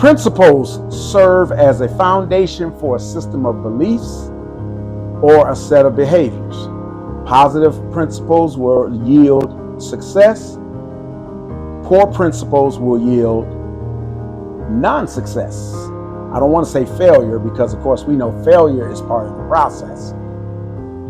Principles serve as a foundation for a system of beliefs or a set of behaviors. Positive principles will yield success. Poor principles will yield non-success. I don't want to say failure because, of course, we know failure is part of the process.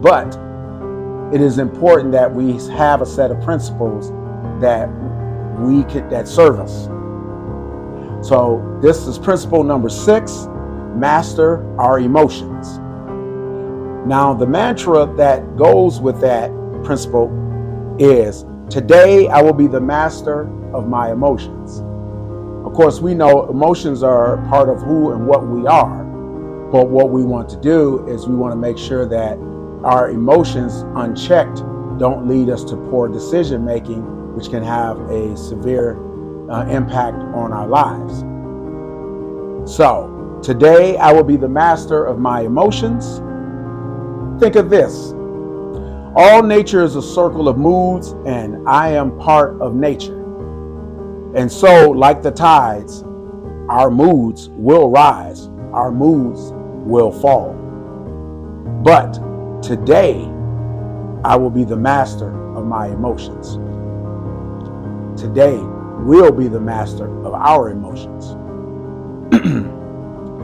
But it is important that we have a set of principles that serve us. So this is principle number 6, master our emotions. Now, the mantra that goes with that principle is, today I will be the master of my emotions. Of course, we know emotions are part of who and what we are, but what we want to do is we want to make sure that our emotions unchecked don't lead us to poor decision making, which can have a severe impact on our lives. So, today I will be the master of my emotions. Think of this. All nature is a circle of moods, and I am part of nature. And so, like the tides, our moods will rise, our moods will fall. But today, I will be the master of my emotions. Today, we'll be the master of our emotions.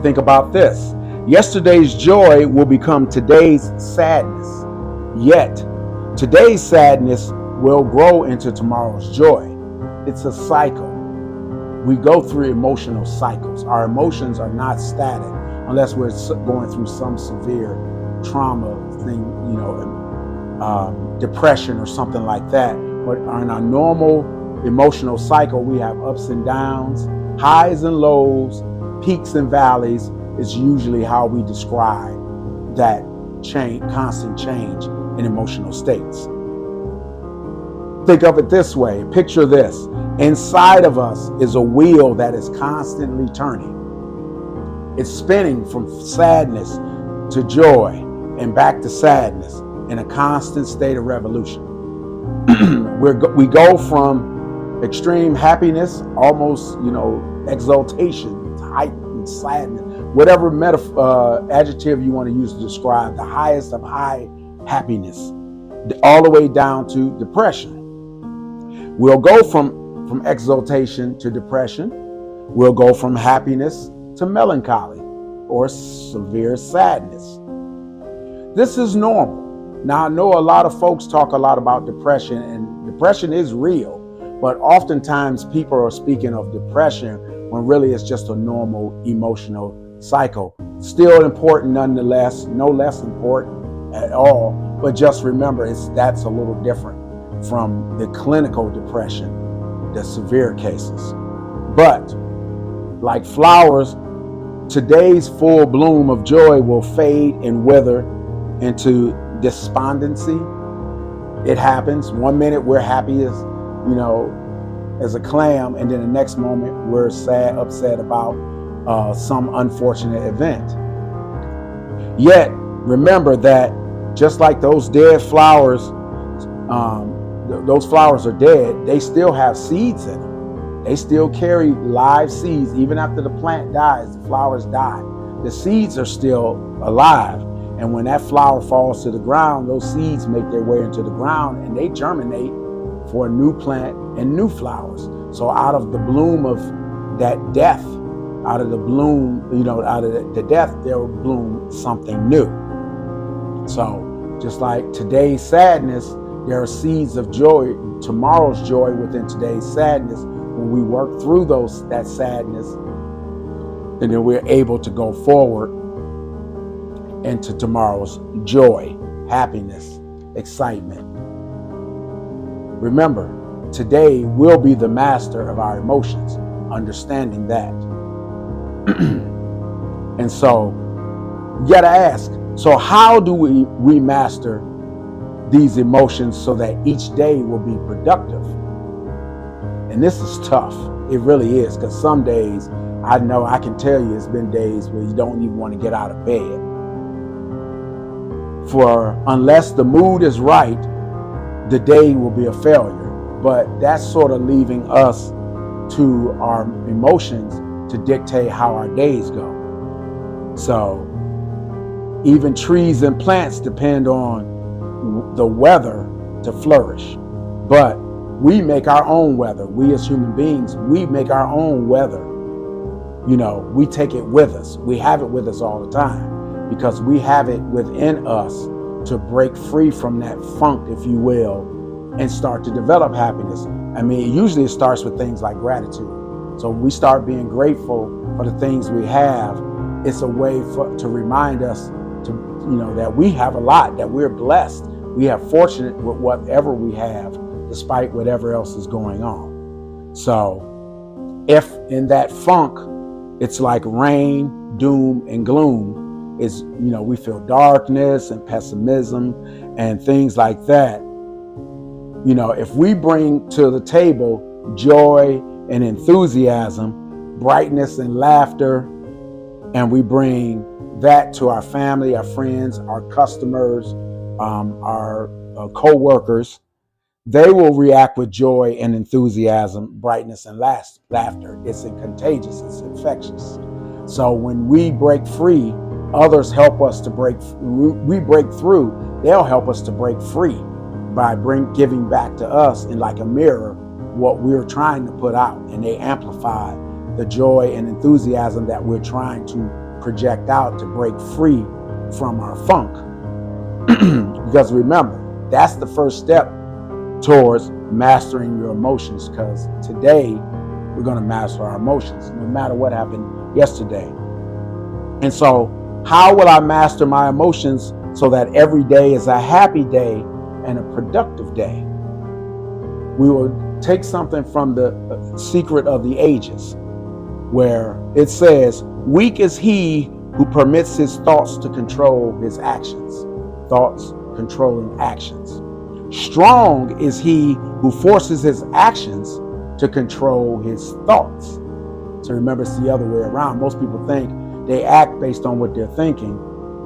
Think about this. Yesterday's joy will become today's sadness. Yet, today's sadness will grow into tomorrow's joy. It's a cycle. We go through emotional cycles. Our emotions are not static unless we're going through some severe trauma thing, depression or something like that. But in our normal emotional cycle, we have ups and downs, highs and lows, peaks and valleys is usually how we describe that constant change in emotional states. Think of it this way. Picture this. Inside of us is a wheel that is constantly turning. It's spinning from sadness to joy and back to sadness in a constant state of revolution. We go from extreme happiness, almost, exaltation, heightened sadness, whatever adjective you want to use to describe the highest of high happiness, all the way down to depression. We'll go from exaltation to depression. We'll go from happiness to melancholy or severe sadness. This is normal. Now, I know a lot of folks talk a lot about depression, and depression is real, but oftentimes people are speaking of depression when really it's just a normal emotional cycle. Still important nonetheless, no less important at all, but just remember that's a little different from the clinical depression, the severe cases. But like flowers, today's full bloom of joy will fade and wither into despondency. It happens. One minute we're happy as a clam, and then the next moment we're sad, upset about some unfortunate event. Yet, remember that just like those dead flowers, those flowers are dead, they still have seeds in them. They still carry live seeds. Even after the plant dies, the flowers die. The seeds are still alive. And when that flower falls to the ground, those seeds make their way into the ground and they germinate for a new plant and new flowers. So out of the bloom of that death, out of the bloom, out of the death, there will bloom something new. So just like today's sadness, there are seeds of joy, tomorrow's joy within today's sadness. When we work through that sadness, and then we're able to go forward into tomorrow's joy, happiness, excitement. Remember, today we'll be the master of our emotions, understanding that. And so you gotta ask, so how do we master these emotions so that each day will be productive? And this is tough. It really is, because some days, I know I can tell you it's been days where you don't even want to get out of bed. For unless the mood is right, the day will be a failure. But that's sort of leaving us to our emotions to dictate how our days go. So even trees and plants depend on the weather to flourish. But we make our own weather. We as human beings, we make our own weather. You know, we take it with us. We have it with us all the time because we have it within us to break free from that funk, if you will, and start to develop happiness. I mean, usually it starts with things like gratitude. So when we start being grateful for the things we have, it's a way to remind us to, you know, that we have a lot, that we're blessed. We are fortunate with whatever we have, despite whatever else is going on. So if in that funk, it's like rain, doom, and gloom, is, you know, we feel darkness and pessimism and things like that. You know, if we bring to the table joy and enthusiasm, brightness and laughter, and we bring that to our family, our friends, our customers, our co-workers, they will react with joy and enthusiasm, brightness and laughter. It's contagious, it's infectious. So when we break free, others help us to break. We break through, they'll help us to break free by giving back to us in like a mirror what we're trying to put out, and they amplify the joy and enthusiasm that we're trying to project out to break free from our funk. Because remember, that's the first step towards mastering your emotions, because today we're going to master our emotions no matter what happened yesterday. And so how will I master my emotions so that every day is a happy day and a productive day? We will take something from the Secret of the Ages, where it says, weak is he who permits his thoughts to control his actions. Thoughts controlling actions. Strong is he who forces his actions to control his thoughts. So remember, it's the other way around. Most people think they act based on what they're thinking,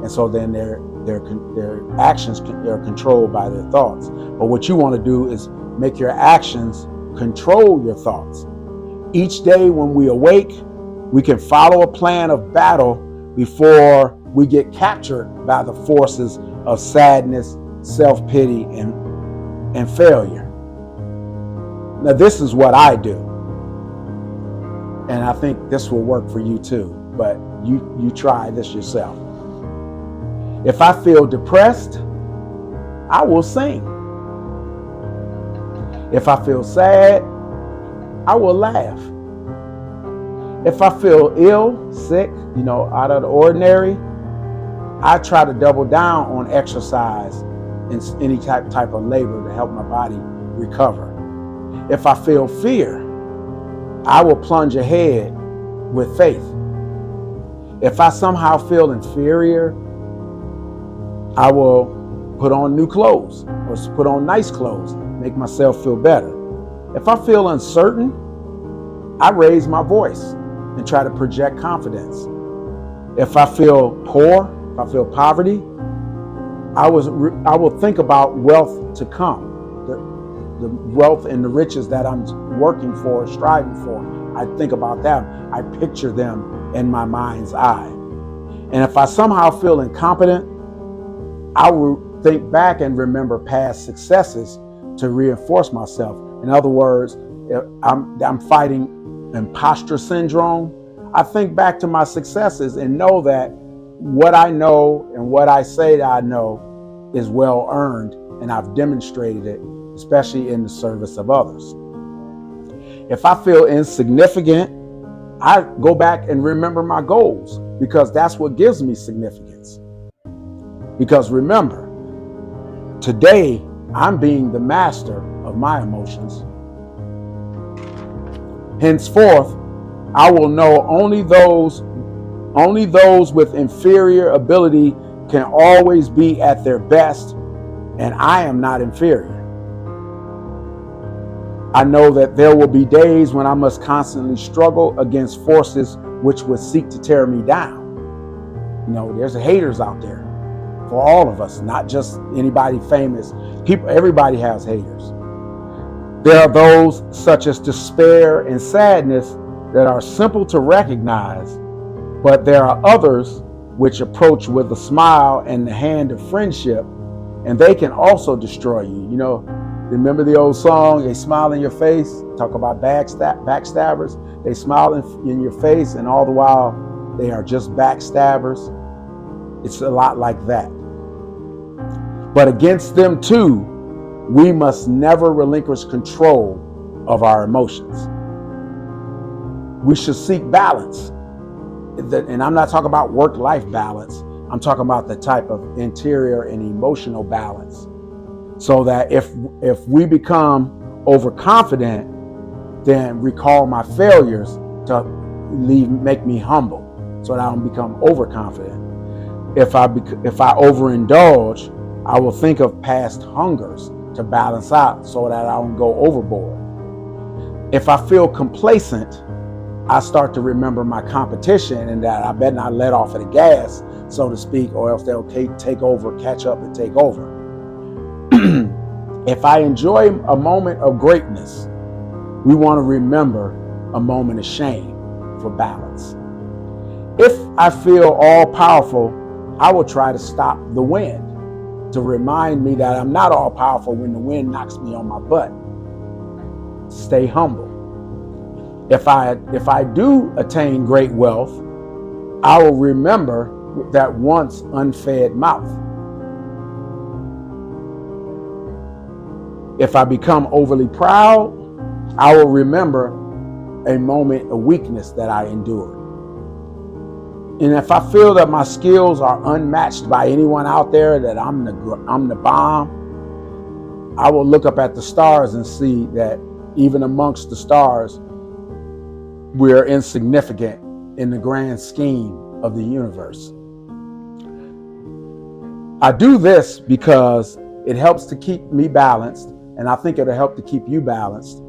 and so then their actions are controlled by their thoughts. But what you want to do is make your actions control your thoughts. Each day when we awake, we can follow a plan of battle before we get captured by the forces of sadness, self-pity, and failure. Now, this is what I do, and I think this will work for you too, but you try this yourself. If I feel depressed, I will sing. If I feel sad, I will laugh. If I feel ill, sick, out of the ordinary, I try to double down on exercise and any type of labor to help my body recover. If I feel fear, I will plunge ahead with faith. If I somehow feel inferior, I will put on new clothes or put on nice clothes, make myself feel better. If I feel uncertain, I raise my voice and try to project confidence. If I feel poor, if I feel poverty, I will think about wealth to come, the wealth and the riches that I'm working for, striving for. I think about them. I picture them in my mind's eye. And if I somehow feel incompetent, I will think back and remember past successes to reinforce myself. In other words, if I'm fighting imposter syndrome, I think back to my successes and know that what I know and what I say that I know is well earned, and I've demonstrated it, especially in the service of others. If I feel insignificant, I go back and remember my goals, because that's what gives me significance. Because remember, today I'm being the master of my emotions. Henceforth, I will know only those with inferior ability can always be at their best, and I am not inferior. I know that there will be days when I must constantly struggle against forces which would seek to tear me down. There's haters out there for all of us, not just anybody famous. Everybody has haters. There are those such as despair and sadness that are simple to recognize, but there are others which approach with a smile and the hand of friendship, and they can also destroy you. You know, remember the old song, they smile in your face, talk about backstabbers. They smile in your face, and all the while they are just backstabbers. It's a lot like that. But against them too, we must never relinquish control of our emotions. We should seek balance. And I'm not talking about work-life balance. I'm talking about the type of interior and emotional balance. So that if we become overconfident, then recall my failures to make me humble, so that I don't become overconfident. If I overindulge, I will think of past hungers to balance out, so that I don't go overboard. If I feel complacent, I start to remember my competition, and that I better not let off of the gas, so to speak, or else they'll take over, catch up and take over. If I enjoy a moment of greatness, we want to remember a moment of shame for balance. If I feel all powerful, I will try to stop the wind, to remind me that I'm not all powerful when the wind knocks me on my butt. Stay humble. If I do attain great wealth, I will remember that once unfed mouth. If I become overly proud, I will remember a moment of weakness that I endured. And if I feel that my skills are unmatched by anyone out there, that I'm the bomb, I will look up at the stars and see that even amongst the stars, we're insignificant in the grand scheme of the universe. I do this because it helps to keep me balanced, and I think it'll help to keep you balanced,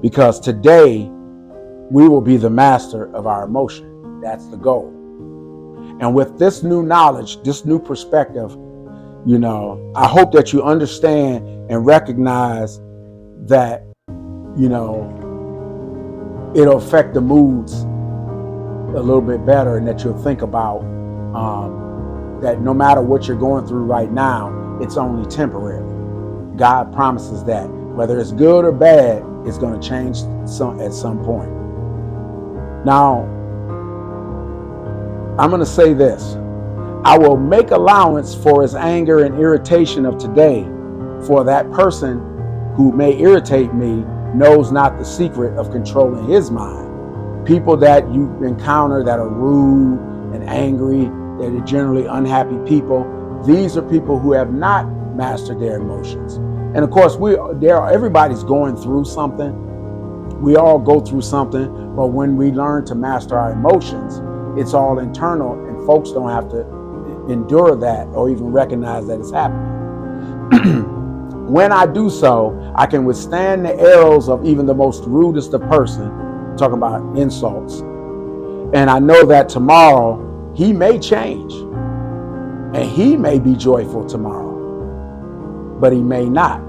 because today we will be the master of our emotion. That's the goal. And with this new knowledge, this new perspective, you know, I hope that you understand and recognize that, you know, it'll affect the moods a little bit better, and that you'll think about that no matter what you're going through right now, it's only temporary. God promises that whether it's good or bad, it's going to change at some point. Now, I'm going to say this. I will make allowance for his anger and irritation of today, for that person who may irritate me knows not the secret of controlling his mind. People that you encounter that are rude and angry, that are generally unhappy people, these are people who have not mastered their emotions. And of course, everybody's going through something. We all go through something, but when we learn to master our emotions, it's all internal, and folks don't have to endure that or even recognize that it's happening. When I do so, I can withstand the arrows of even the most rudest of person, talking about insults. And I know that tomorrow he may change, and he may be joyful tomorrow, but he may not.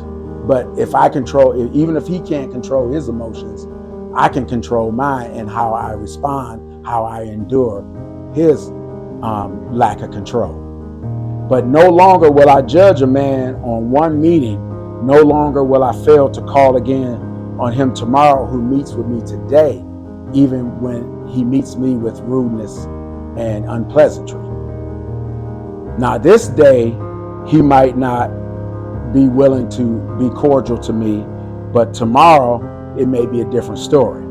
But if I control, even if he can't control his emotions, I can control mine and how I respond, how I endure his lack of control. But no longer will I judge a man on one meeting. No longer will I fail to call again on him tomorrow who meets with me today, even when he meets me with rudeness and unpleasantry. Now, this day, he might not be willing to be cordial to me, but tomorrow it may be a different story.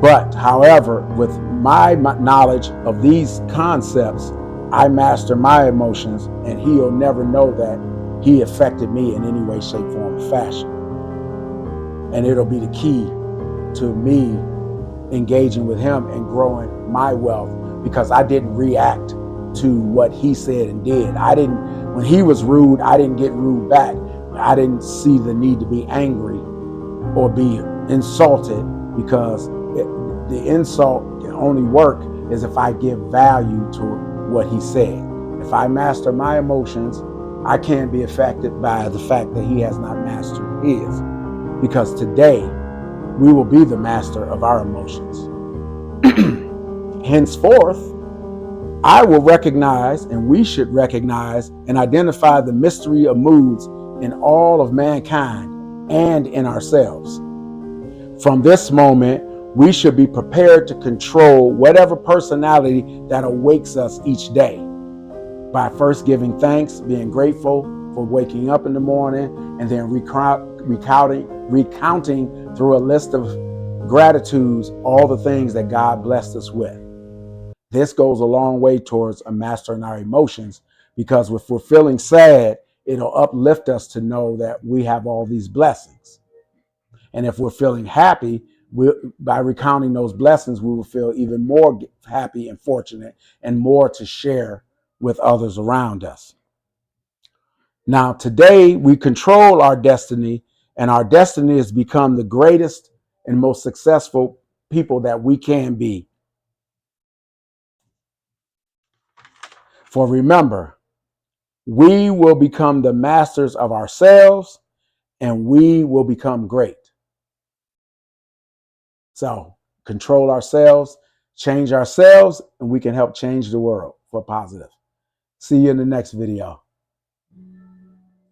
But however, with my knowledge of these concepts, I master my emotions, and he'll never know that he affected me in any way, shape, form, or fashion. And it'll be the key to me engaging with him and growing my wealth, because I didn't react to what he said and did. When he was rude, I didn't get rude back. I didn't see the need to be angry or be insulted, because the insult can only work is if I give value to what he said. If I master my emotions, I can't be affected by the fact that he has not mastered his. Because today, we will be the master of our emotions. Henceforth, I will recognize, and we should recognize and identify the mystery of moods in all of mankind and in ourselves. From this moment, we should be prepared to control whatever personality that awakes us each day by first giving thanks, being grateful for waking up in the morning, and then recounting through a list of gratitudes all the things that God blessed us with. This goes a long way towards mastering our emotions, because if we're feeling sad, it'll uplift us to know that we have all these blessings. And if we're feeling happy, by recounting those blessings, we will feel even more happy and fortunate and more to share with others around us. Now, today we control our destiny, and our destiny is become the greatest and most successful people that we can be. For remember, we will become the masters of ourselves, and we will become great. So control ourselves, change ourselves, and we can help change the world for positive. See you in the next video.